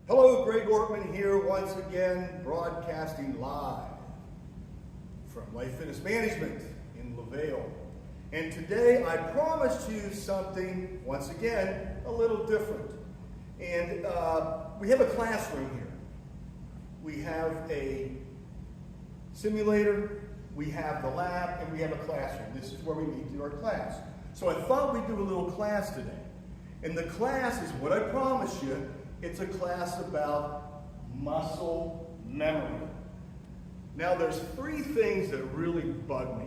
Hello, Greg Ortman here once again, broadcasting live from Life Fitness Management in LaVale. And today I promised you something, once again, a little different. And we have a classroom here. We have a simulator, we have the lab, and we have a classroom. This is where we meet to our class. So I thought we'd do a little class today. And the class is what I promised you. It's a class about muscle memory. Now there's three things that really bug me.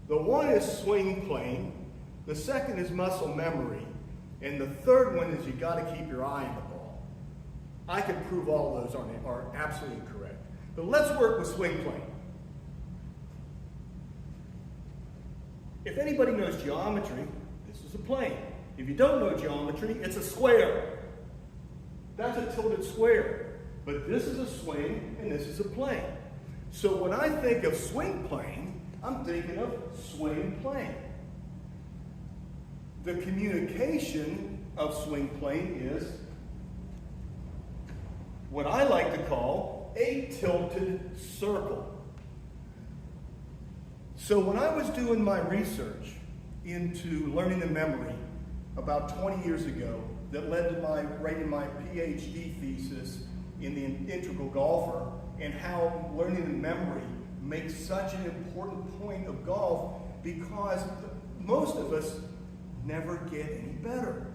The one is swing plane, the second is muscle memory, and the third one is you got to keep your eye on the ball. I can prove all those are absolutely incorrect. But let's work with swing plane. If anybody knows geometry, this is a plane. If you don't know geometry, it's a square. That's a tilted square. But this is a swing and this is a plane. So when I think of swing plane, I'm thinking of swing plane. The communication of swing plane is what I like to call a tilted circle. So when I was doing my research into learning the memory about 20 years ago, that led to my writing my PhD thesis in the integral golfer and how learning the memory makes such an important point of golf because most of us never get any better.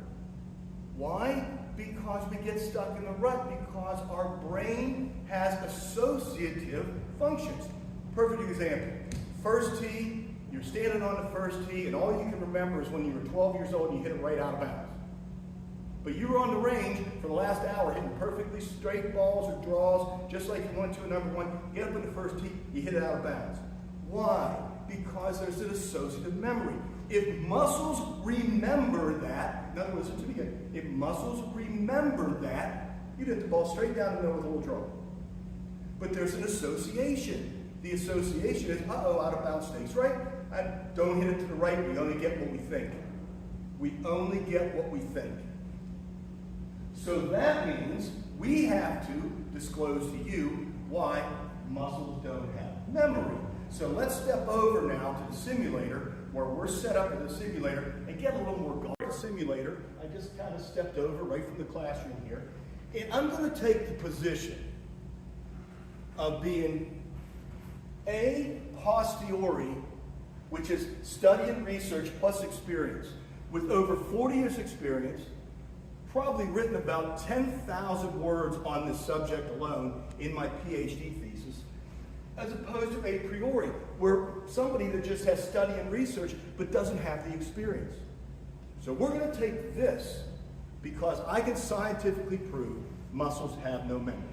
Why? Because we get stuck in the rut because our brain has associative functions. Perfect example. First tee, you're standing on the first tee and all you can remember is when you were 12 years old and you hit it right out of bounds. But you were on the range for the last hour hitting perfectly straight balls or draws, just like you went to a number one. You get up in the first tee, you hit it out of bounds. Why? Because there's an associative memory. If muscles remember that, in other words, listen to me again, if muscles remember that, you'd hit the ball straight down the middle with a little draw. But there's an association. The association is, out of bounds stays right. Don't hit it to the right, we only get what we think. We only get what we think. So that means we have to disclose to you why muscles don't have memory. So let's step over now to the simulator where we're set up in the simulator and get a little more golf. The simulator, I just kind of stepped over right from the classroom here. And I'm going to take the position of being a posteriori, which is study and research plus experience. With over 40 years experience, probably written about 10,000 words on this subject alone in my PhD thesis, as opposed to a priori, where somebody that just has study and research but doesn't have the experience. So we're going to take this because I can scientifically prove muscles have no memory.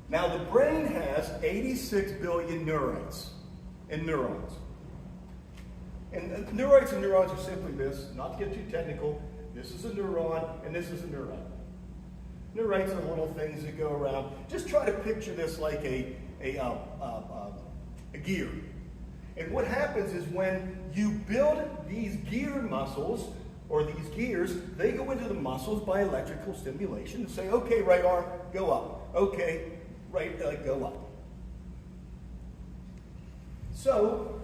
Now the brain has 86 billion neurites and neurons. And neurites and neurons are simply this, not to get too technical. This is a neuron, and this is a neuron. Neurites are little things that go around. Just try to picture this like a gear. And what happens is when you build these gear muscles, or these gears, they go into the muscles by electrical stimulation and say, okay, right arm, go up. Okay, right leg, go up. So,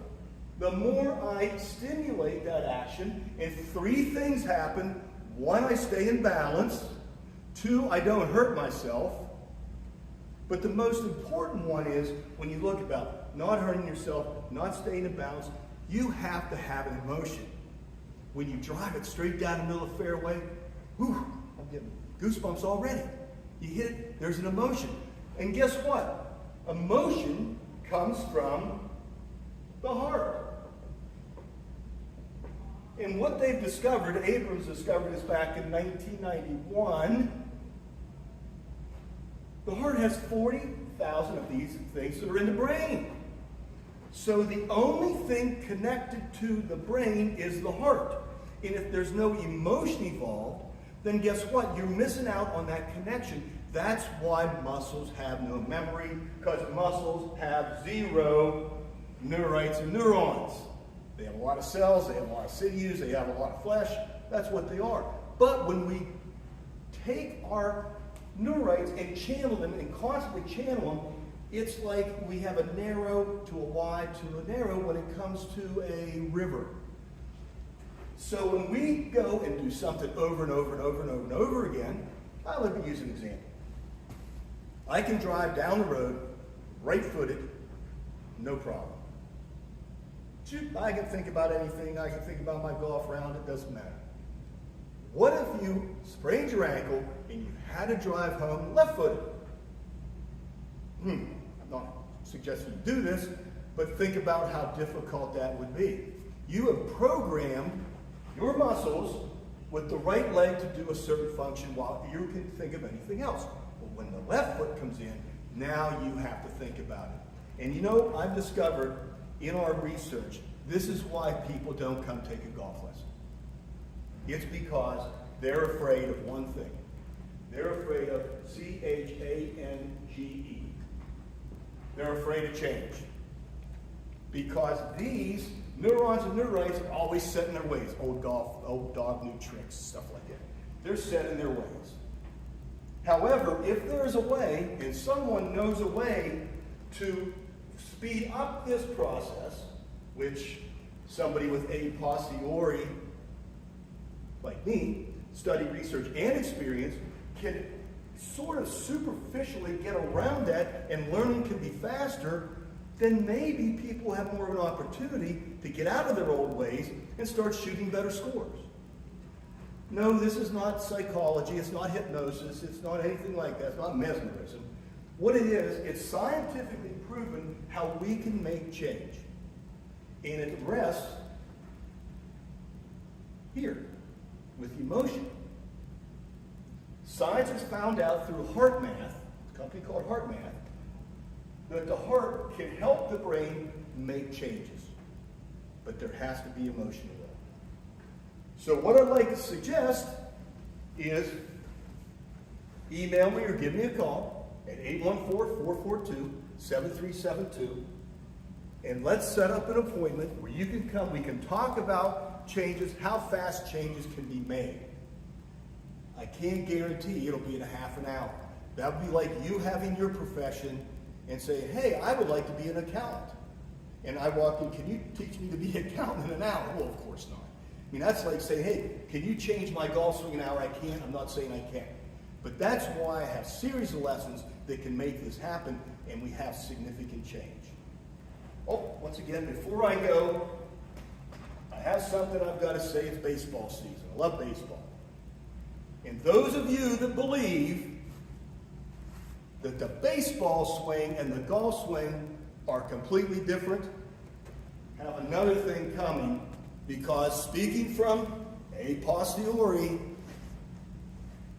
the more I stimulate that action, and three things happen. One, I stay in balance. Two, I don't hurt myself. But the most important one is, when you look about not hurting yourself, not staying in balance, you have to have an emotion. When you drive it straight down the middle of the fairway, whew, I'm getting goosebumps already. You hit it, there's an emotion. And guess what? Emotion comes from the heart. And what they've discovered, Abrams discovered this back in 1991, the heart has 40,000 of these things that are in the brain. So the only thing connected to the brain is the heart. And if there's no emotion involved, then guess what? You're missing out on that connection. That's why muscles have no memory, because muscles have zero neurites and neurons. They have a lot of cells, they have a lot of sinews, they have a lot of flesh. That's what they are. But when we take our neurites and channel them and constantly channel them, it's like we have a narrow to a wide to a narrow when it comes to a river. So when we go and do something over and over and over and over and over again, let me use an example. I can drive down the road, right-footed, no problem. I can think about anything. I can think about my golf round. It doesn't matter. What if you sprained your ankle and you had to drive home left-footed? I'm not suggesting you do this, but think about how difficult that would be. You have programmed your muscles with the right leg to do a certain function while you can think of anything else. But when the left foot comes in, now you have to think about it. And you know, I've discovered in our research, this is why people don't come take a golf lesson. It's because they're afraid of one thing. They're afraid of change. They're afraid of change. Because these neurons and neurites are always set in their ways. Old dog, new tricks, stuff like that. They're set in their ways. However, if there's a way, and someone knows a way to speed up this process, which somebody with a posteriori, like me, study, research, and experience, can sort of superficially get around that and learning can be faster, then maybe people have more of an opportunity to get out of their old ways and start shooting better scores. No, this is not psychology, it's not hypnosis, it's not anything like that, it's not mesmerism. What it is, it's scientifically proven how we can make change. And it rests here, with emotion. Science has found out through HeartMath, a company called HeartMath, that the heart can help the brain make changes. But there has to be emotion involved. So what I'd like to suggest is email me or give me a call at 814-442-7372, and let's set up an appointment where you can come. We can talk about changes, how fast changes can be made. I can't guarantee it'll be in a half an hour. That would be like you having your profession and saying, hey, I would like to be an accountant. And I walk in, can you teach me to be an accountant in an hour? Well, of course not. I mean, that's like saying, hey, can you change my golf swing in an hour? I can't. I'm not saying I can't. But that's why I have a series of lessons that can make this happen, and we have significant change. Oh, once again, before I go, I have something I've got to say. It's baseball season. I love baseball. And those of you that believe that the baseball swing and the golf swing are completely different have another thing coming, because speaking from a posteriori,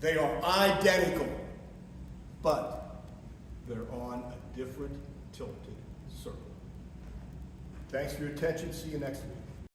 they are identical, but they're on a different tilted circle. Thanks for your attention. See you next week.